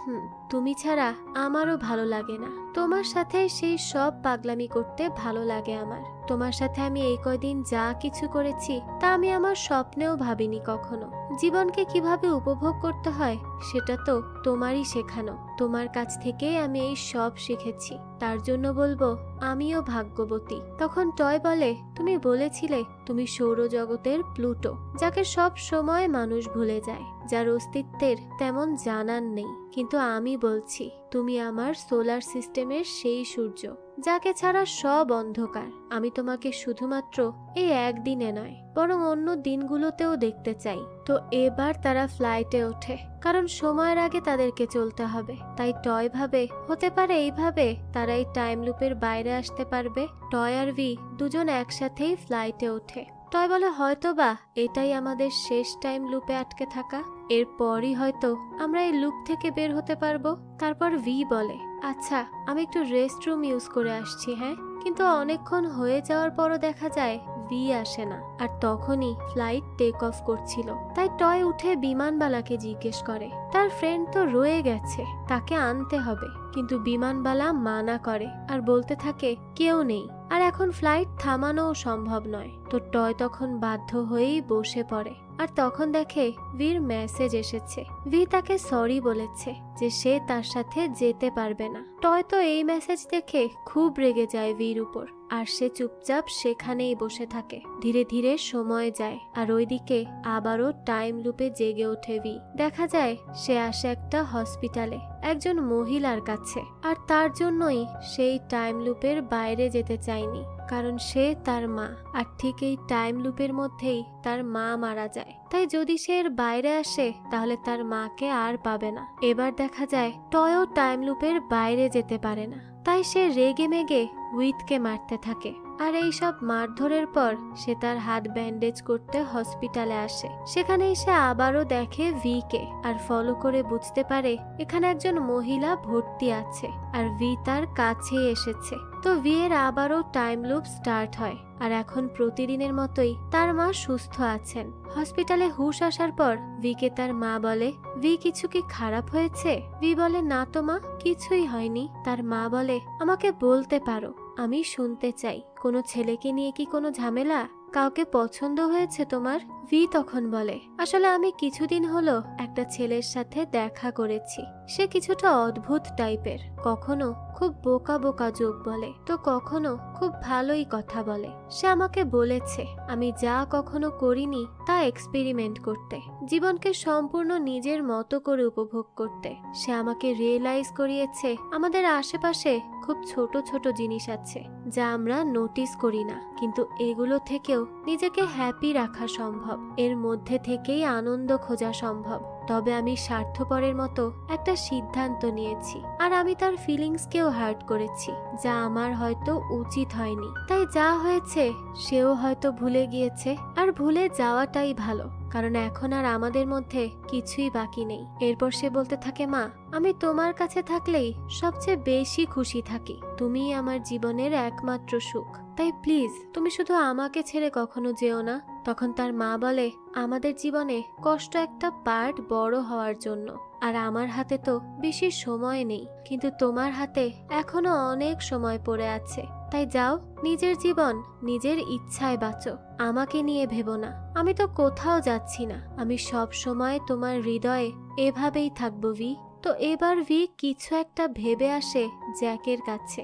তুমি ছাড়া আমারও ভালো লাগে না, তোমার সাথে সেই সব পাগলামি করতে ভালো লাগে আমার। তোমার সাথে আমি এই কয়দিন যা কিছু করেছি তা আমি আমার স্বপ্নেও ভাবিনি কখনো। জীবনকে কিভাবে উপভোগ করতে হয় সেটা তো তোমারই শেখানো। তোমার কাছ থেকেই আমি এই সব শিখেছি। তার জন্য বলবো আমিও ভাগ্যবতী। তখন টয় বলে, তুমি বলেছিলে তুমি সৌরজগতের প্লুটো, যাকে সব সময় মানুষ ভুলে যায়, যার অস্তিত্বের তেমন জানান নেই। কিন্তু আমি বলছি তুমি আমার সোলার সিস্টেমের সেই সূর্য, যাকে ছাড়া সব অন্ধকার। আমি তোমাকে শুধুমাত্র এই একদিনে নয় বরং অন্য দিনগুলোতেও দেখতে চাই। তো এবার তারা ফ্লাইটে ওঠে, কারণ সময়ের আগে তাদেরকে চলতে হবে। তাই টয় ভাবে হতে পারে এইভাবে তারা এই টাইম লুপের বাইরে আসতে পারবে। টয় আর ভি দুজন একসাথেই ফ্লাইটে ওঠে। টয় বলে হয়তোবা এটাই আমাদের শেষ টাইম লুপে আটকে থাকা, এরপরই হয়তো আমরা এই লুপ থেকে বের হতে পারবো। তারপর ভি বলে, আচ্ছা আমি একটু রেস্ট রুম ইউজ করে আসছি। হ্যাঁ, কিন্তু অনেকক্ষণ হয়ে যাওয়ার পরও দেখা যায় ভি আসে না। আর তখনই ফ্লাইট টেক অফ করছিল। তাই টয় উঠে বিমানবালাকে জিজ্ঞেস করে, তার ফ্রেন্ড তো রয়ে গেছে, তাকে আনতে হবে। কিন্তু বিমানবালা মানা করে আর বলতে থাকে কেউ নেই, আর এখন ফ্লাইট থামানোও সম্ভব নয়। তো টয় তখন বাধ্য হয়েই বসে পড়ে। আর তখন দেখে ভির মেসেজ এসেছে। ভি তাকে সরি বলেছে যে সে তার সাথে যেতে পারবে না। টয় তো এই মেসেজ দেখে খুব রেগে যায় ভির উপর, আর সে চুপচাপ সেখানেই বসে থাকে। ধীরে ধীরে সময় যায়, আর ওইদিকে আবারও টাইম লুপে জেগে ওঠে ভি। দেখা যায় সে আসে একটা হসপিটালে একজন মহিলার কাছে, আর তার জন্যই সেই টাইম লুপের বাইরে যেতে চায়নি, কারণ সে তার মা। আর ঠিক এই টাইম লুপের মধ্যেই তার মা মারা যায়। তাই যদি সে এর বাইরে আসে তাহলে তার মাকে আর পাবে না। এবার দেখা যায় টয়ও টাইম লুপের বাইরে যেতে পারে না, তাই সে রেগে মেগে উইথকে মারতে থাকে। আর এই সব মারধরের পর সে তার হাত ব্যান্ডেজ করতে হসপিটালে আসে। সেখানেই সে আবারও দেখে ভি কে, আর ফলো করে বুঝতে পারে এখানে একজন মহিলা ভর্তি আছে, আর ভি তার কাছে এসেছে। তো ভি এর আবারও টাইম লুপ স্টার্ট হয়, আর এখন প্রতিদিনের মতোই তার মা সুস্থ আছেন। হসপিটালে হুঁশ আসার পর ভিকে তার মা বলে, ভি কিছু কি খারাপ হয়েছে? ভি বলে না তো মা, কিছুই হয়নি। তার মা বলে, আমাকে বলতে পারো, আমি শুনতে চাই। কোনো ছেলেকে নিয়ে কি কোনো ঝামেলা? কাউকে পছন্দ হয়েছে তোমার? ভি তখন বলে, আসলে আমি কিছুদিন হলো একটা ছেলের সাথে দেখা করেছি। সে কিছুটা অদ্ভুত টাইপের, কখনো খুব বোকা বোকা যোগ বলে, তো কখনো খুব ভালোই কথা বলে। সে আমাকে বলেছে আমি যা কখনো করিনি তা এক্সপেরিমেন্ট করতে, জীবনকে সম্পূর্ণ নিজের মতো করে উপভোগ করতে। সে আমাকে রিয়েলাইজ করিয়েছে আমাদের আশেপাশে খুব ছোট ছোট জিনিস আছে যা আমরা নোটিস করি না, কিন্তু এগুলো থেকেও নিজেকে হ্যাপি রাখা সম্ভব, এর মধ্যে থেকেই আনন্দ খোঁজা সম্ভব। তবে আমি স্বার্থপরের মতো একটা সিদ্ধান্ত নিয়েছি, আর আমি তার ফিলিংসকেও হার্ট করেছি, যা আমার হয়তো উচিত হয়নি। তাই যা হয়েছে সেও হয়তো ভুলে গিয়েছে, আর ভুলে যাওয়াটাই ভালো, কারণ এখন আর আমাদের মধ্যে কিছুই বাকি নেই। এরপর সে বলতে থাকে, মা আমি তোমার কাছে থাকলেই সবচেয়ে বেশি খুশি থাকি, তুমিই আমার জীবনের একমাত্র সুখ। তাই প্লিজ তুমি শুধু আমাকে ছেড়ে কখনো যেও না। তখন তার মা বলে, আমাদের জীবনে কষ্ট একটা পার্ট বড় হওয়ার জন্য, আর আমার হাতে তো বেশি সময় নেই, কিন্তু তোমার হাতে এখনো অনেক সময় পড়ে আছে। তাই যাও, নিজের জীবন নিজের ইচ্ছায় বাঁচো, আমাকে নিয়ে ভেবো না। আমি তো কোথাও যাচ্ছি না, আমি সব সময় তোমার হৃদয়ে এভাবেই থাকবো ভি। তো এবার ভি কিছু একটা ভেবে আসে জ্যাকের কাছে।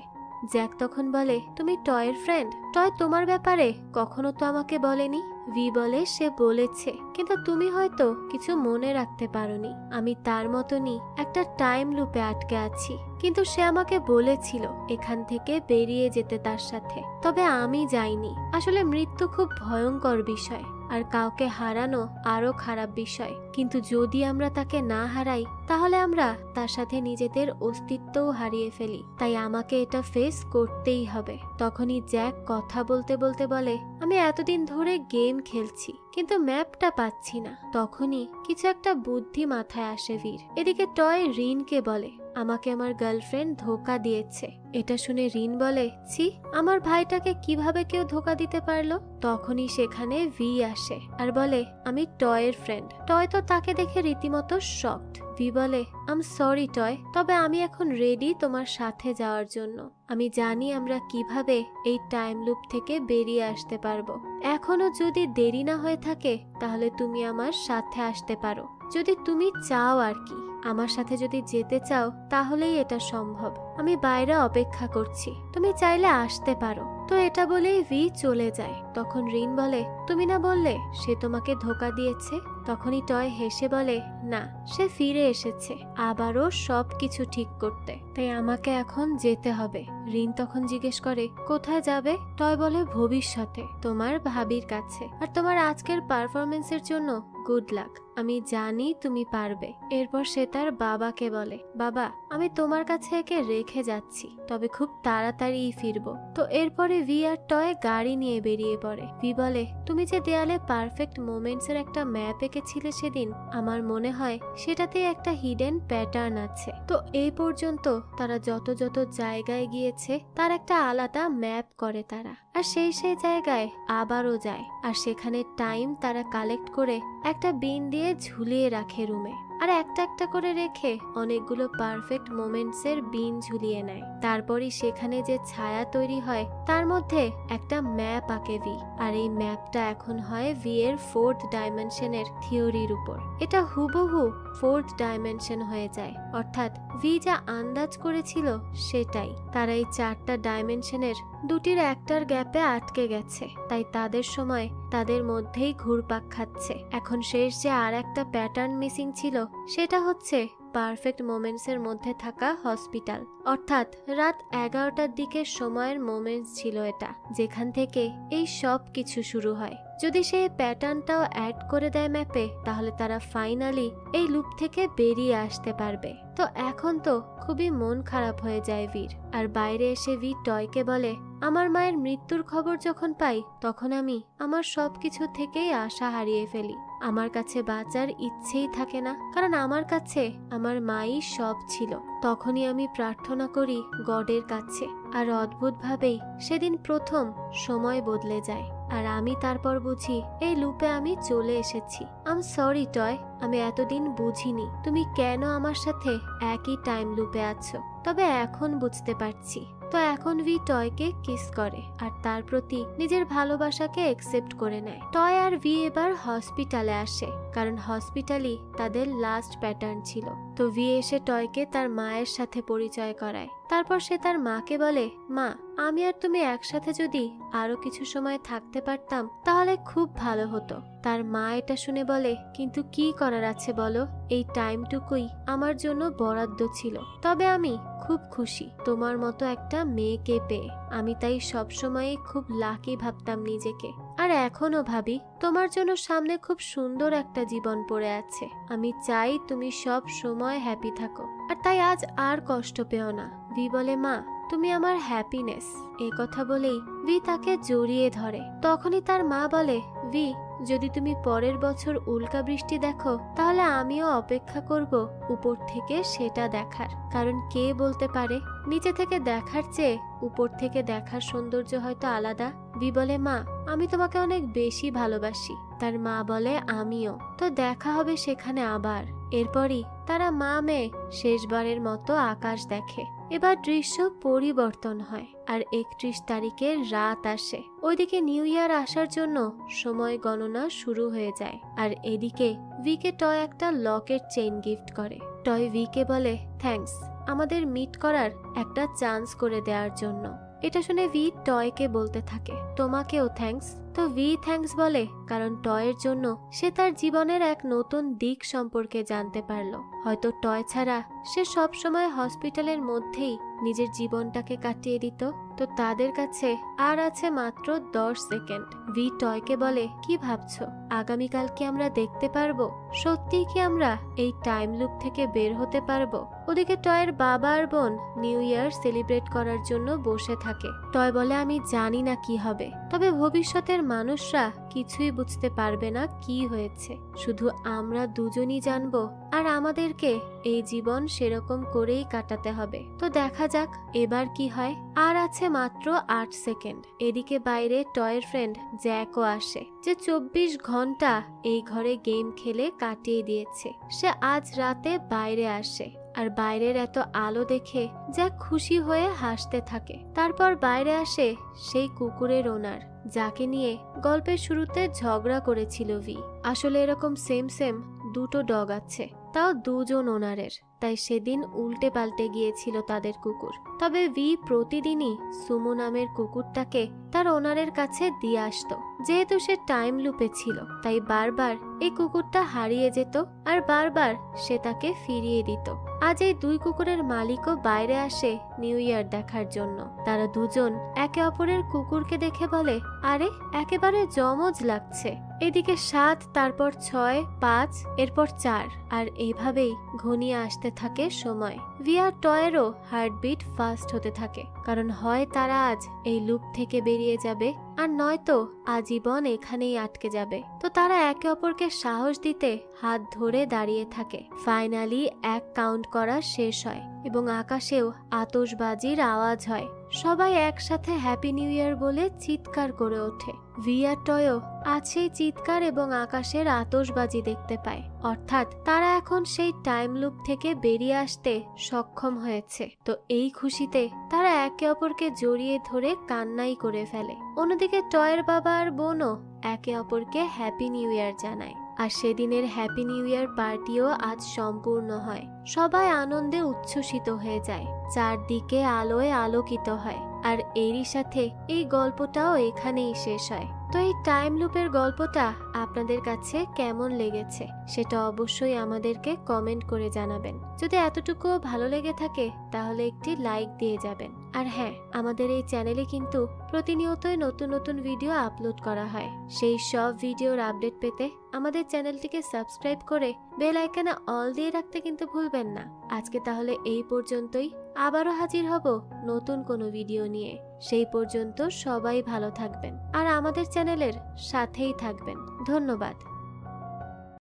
জ্যাক তখন বলে, তুমি টয়ের ফ্রেন্ড? টয় তোমার ব্যাপারে কখনো তো আমাকে বলেনি। ভি বলে, সে বলেছে, কিন্তু তুমি হয়তো কিছু মনে রাখতে পারোনি। আমি তার মতনই একটা টাইম লুপে আটকে আছি, কিন্তু সে আমাকে বলেছিল এখান থেকে বেরিয়ে যেতে তার সাথে, তবে আমি যাইনি। আসলে মৃত্যু খুব ভয়ঙ্কর বিষয়, আর কাউকে হারানো আরো খারাপ বিষয়, কিন্তু যদি আমরা তাকে না হারাই তাহলে আমরা তার সাথে নিজেদের অস্তিত্বও হারিয়ে ফেলি। তাই আমাকে এটা ফেস করতেই হবে। তখনই জ্যাক কথা বলতে বলতে বলে, আমি এতদিন ধরে গেম খেলছি কিন্তু ম্যাপটা পাচ্ছি না। তখনই কিছু একটা বুদ্ধি মাথায় আসে ভির। এদিকে টয় রিনকে বলে, আমাকে আমার গার্লফ্রেন্ড ধোকা দিয়েছে। এটা শুনে রিন বলে, ছি, আমার ভাইটাকে কিভাবে কেউ ধোকা দিতে পারলো? তখনই সেখানে ভি আসে আর বলে, আমি টয়ের ফ্রেন্ড। টয় তো তাকে দেখে রীতিমতো শকড। ভি ভি বলে, আম সরি টয়, তবে আমি এখন রেডি তোমার সাথে যাওয়ার জন্য। আমি জানি আমরা কিভাবে এই টাইম লুপ থেকে বেরিয়ে আসতে পারবো। এখনো যদি দেরি না হয়ে থাকে তাহলে তুমি আমার সাথে আসতে পারো, যদি তুমি চাও আর কি। আমার সাথে যদি যেতে চাও তাহলেই এটা সম্ভব। আমি বাইরে অপেক্ষা করছি, তুমি চাইলে আসতে পারো। তো এটা বলেই ভি চলে যায়। তখন রিন বলে, তুমি না বললে সে তোমাকে ধোকা দিয়েছে? তখনই টয় হেসে বলে, না, সে ফিরে এসেছে আবারও সবকিছু ঠিক করতে, তাই আমাকে এখন যেতে হবে। রিন তখন জিজ্ঞেস করে, কোথায় যাবে? টয় বলে, ভবিষ্যতে, তোমার ভাবির কাছে। আর তোমার আজকের পারফরমেন্সের জন্য গুড লাক, আমি জানি তুমি পারবে। এরপর সে তার বাবাকে বলে, বাবা, আমি তোমার কাছে একে রেখে যাচ্ছি, তবে খুব তাড়াতাড়ি ফিরবো। তো এরপরে ভি আর টয় গাড়ি নিয়ে বেরিয়ে পড়ে। ভি বলে, তুমি যে দেয়ালে পারফেক্ট মোমেন্টস এর একটা ম্যাপ এঁকেছিলে সেদিন, আমার মনে হয় সেটাতে একটা হিডেন প্যাটার্ন আছে। তো এই পর্যন্ত তারা যত যত জায়গায় গিয়েছে তার একটা আলাদা ম্যাপ করে তারা, আর সেই জায়গায় আবারও যায়। আর সেখানে টাইম তারা কালেক্ট করে একটা বিন দিয়ে ঝুলিয়ে রাখে রুমে, আর একটা একটা করে রেখে অনেকগুলো পারফেক্ট মোমেন্টস এর বিন ঝুলিয়ে নেয়। তারপরই সেখানে যে ছায়া তৈরি হয় তার মধ্যে একটা ম্যাপ আঁকে ভি, আর এই ম্যাপটা এখন হয় ভি এর 4th ডাইমেনশনের থিওরির উপর। এটা হুবহু 4th ডাইমেনশন হয়ে যায়, অর্থাৎ ভি যা আন্দাজ করেছিল সেটাই। তারা এই 4টা ডাইমেনশনের দুটির একটার গ্যাপে আটকে গেছে, তাই তাদের সময় তাদের মধ্যেই ঘুরপাক খাচ্ছে। এখন শেষ যে আর একটা প্যাটার্ন মিসিং ছিল সেটা হচ্ছে পারফেক্ট মোমেন্টস এর মধ্যে থাকা হসপিটাল, অর্থাৎ রাত 11টার দিকের সময়ের মোমেন্টস ছিল এটা, যেখান থেকে এই সব কিছু শুরু হয়। যদি সেই প্যাটার্নটাও অ্যাড করে দেয় ম্যাপে, তাহলে তারা ফাইনালি এই লুপ থেকে বেরিয়ে আসতে পারবে। তো এখন তো খুবই মন খারাপ হয়ে যায় ভির, আর বাইরে এসে ভি টয়কে বলে, আমার মায়ের মৃত্যুর খবর যখন পাই তখন আমি আমার সবকিছু থেকেই আশা হারিয়ে ফেলি। আমার কাছে বাঁচার ইচ্ছেই থাকে না, কারণ আমার কাছে আমার মাই সব ছিল। তখনই আমি প্রার্থনা করি গডের কাছে, আর অদ্ভুতভাবেই সেদিন প্রথম সময় বদলে যায়, আর আমি তারপর বুঝি এই লুপে আমি চলে এসেছি। আম সরি টয়, আমি এতদিন বুঝিনি তুমি কেন আমার সাথে একই টাইম লুপে আছো, তবে এখন বুঝতে পারছি। তো এখন ভি টয়কে কিস করে আর তার প্রতি নিজের ভালোবাসাকে একসেপ্ট করে নেয়। টয় আর ভি এবার হসপিটালে আসে, কারণ হসপিটালই তাদের লাস্ট প্যাটার্ন ছিল। তো ভি এসে টয়কে তার মায়ের সাথে পরিচয় করায়। তারপর সে তার মাকে বলে, মা, আমি আর তুমি একসাথে যদি আরো কিছু সময় থাকতে পারতাম তাহলে খুব ভালো হতো। তার মা এটা শুনে বলে, কিন্তু কি করার আছে বলো, এই টাইমটুকুই আমার জন্য বরাদ্দ ছিল। তবে আমি খুব খুশি তোমার মতো একটা মেয়েকে পেয়ে। আমি তাই সবসময় খুব লাকি ভাবতাম নিজেকে, আর এখনো ভাবি তোমার জন্য সামনে খুব সুন্দর একটা জীবন পড়ে আছে। আমি চাই তুমি সব সময় হ্যাপি থাকো, আর তাই আজ আর কষ্ট পেও না। ভি বলে, মা, তুমি আমার হ্যাপিনেস। এ কথা বলেই ভি তাকে জড়িয়ে ধরে। তখনই তার মা বলে, ভি, যদি তুমি পরের বছর উল্কা বৃষ্টি দেখো তাহলে আমিও অপেক্ষা করব উপর থেকে সেটা দেখার, কারণ কে বলতে পারে নিচে থেকে দেখার চেয়ে উপর থেকে দেখার সৌন্দর্য হয়তো আলাদা। ভি বলে, মা, আমি তোমাকে অনেক বেশি ভালোবাসি। তার মা বলে, আমিও। তো দেখা হবে সেখানে আবার। এরপরই তারা মা মেয়ে শেষবারের মতো আকাশ দেখে। এবার দৃশ্য পরিবর্তন হয়, আর 31 তারিখের রাত আসে। ওইদিকে নিউ ইয়ার আসার জন্য সময় গণনা শুরু হয়ে যায়, আর এদিকে ভিকে টয় একটা লকেট চেইন গিফট করে। টয় ভিকে বলে, থ্যাঙ্কস আমাদের মিট করার একটা চান্স করে দেওয়ার জন্য। এটা শুনে ভি টয়কে বলতে থাকে, তোমাকেও থ্যাঙ্কস। তো ভি থ্যাঙ্কস বলে কারণ টয়ের জন্য সে তার জীবনের এক নতুন দিক সম্পর্কে জানতে পারলো। হয়তো টয় ছাড়া সে সব সময় হসপিটালের মধ্যেই নিজের জীবনটাকে কাটিয়ে দিত। তো তাদের কাছে আর আছে মাত্র 10 সেকেন্ড। ভি টয়কে বলে, কি ভাবছো, আগামীকাল কি আমরা দেখতে পারবো? সত্যিই কি আমরা এই টাইম লুপ থেকে বের হতে পারবো? ওদিকে টয়ের বাবা আর বোন নিউ ইয়ার সেলিব্রেট করার জন্য বসে থাকে। টয় বলে, আমি জানি না কি হবে, তবে ভবিষ্যতের মানুষরা কিছুই বুঝতে পারবে না কি হয়েছে, শুধু আমরা দুজনই জানবো। আর আমাদের আমাদেরকে এই জীবন সেরকম করেই কাটাতে হবে। তো দেখা যাক এবার কি হয়। আর আছে মাত্র 8 সেকেন্ড। এদিকে বাইরে টয়ের ফ্রেন্ড জ্যাকও আসে, যে 24 ঘন্টা এই ঘরে গেম খেলে কাটিয়ে দিয়েছে। সে আজ রাতে বাইরে আসে আর বাইরের এত আলো দেখে জ্যাক খুশি হয়ে হাসতে থাকে। তারপর বাইরে আসে সেই কুকুরের ওনার, যাকে নিয়ে গল্পের শুরুতে ঝগড়া করেছিল ভি। আসলে এরকম সেম সেম দুটো ডগ আছে, তাও দুজন ওনারের, তাই সেদিন উল্টে পাল্টে গিয়েছিল তাদের কুকুর। তবে ভি প্রতিদিনই সুমো নামের কুকুরটাকে তার ওনারের কাছে দিয়ে আসতো। যেহেতু সে টাইম লুপে ছিল, তাই বারবার এই কুকুরটা হারিয়ে যেত আর বারবার সে তাকে ফিরিয়ে দিত। আজ এই দুই কুকুরের মালিকও বাইরে আসে নিউ ইয়ার দেখার জন্য। তারা দুজন একে অপরের কুকুরকে দেখে বলে, আরে একেবারে জমজ লাগছে। এদিকে 7, তারপর 6, 5, এরপর 4, আর এইভাবেই ঘনিয়ে আসতে থাকে সময়। ভিআর টয়েরও হার্টবিট ফাস্ট হতে থাকে, কারণ হয় তারা আজ এই লুপ থেকে বেরিয়ে যাবে আর নয়তো আজীবন এখানেই আটকে যাবে। তো তারা একে অপরকে সাহস দিতে হাত ধরে দাঁড়িয়ে থাকে। ফাইনালি 1 কাউন্ট করা শেষ হয় এবং আকাশেও আতশবাজির আওয়াজ হয়। সবাই একসাথে হ্যাপি নিউ ইয়ার বলে চিৎকার করে ওঠে। ভিআর টয়ও আজ সেই চিৎকার এবং আকাশের আতশবাজি দেখতে পায়, অর্থাৎ তারা এখন সেই টাইম লুপ থেকে বেরিয়ে আসতে সক্ষম হয়েছে। তো এই খুশিতে তারা একে অপরকে জড়িয়ে ধরে কান্নাই করে ফেলে। অন্যদিকে টয়ের বাবা আর বোনও একে অপরকে হ্যাপি নিউ ইয়ার জানায়। আর সেদিনের হ্যাপি নিউ ইয়ার পার্টিও আজ সম্পূর্ণ হয়। সবাই আনন্দে উচ্ছ্বসিত হয়ে যায়, চারদিকে আলোয় আলোকিত হয়। আর এরই সাথে এই গল্পটাও এখানেই শেষ হয়। তো এই টাইম লুপের গল্পটা আপনাদের কাছে কেমন লেগেছে সেটা অবশ্যই আমাদেরকে কমেন্ট করে জানাবেন। যদি এতটুকুও ভালো লেগে থাকে তাহলে একটি লাইক দিয়ে যাবেন। আর হ্যাঁ, আমাদের এই চ্যানেলে কিন্তু প্রতিনিয়তই নতুন নতুন ভিডিও আপলোড করা হয়। সেই সব ভিডিওর আপডেট পেতে আমাদের চ্যানেলটিকে সাবস্ক্রাইব করে বেল আইকনে অল দিয়ে রাখতে কিন্তু ভুলবেন না। আজকে তাহলে এই পর্যন্তই। আবারও হাজির হব নতুন কোনো ভিডিও নিয়ে। সেই পর্যন্ত সবাই ভালো থাকবেন আর আমাদের চ্যানেলের সাথেই থাকবেন। ধন্যবাদ।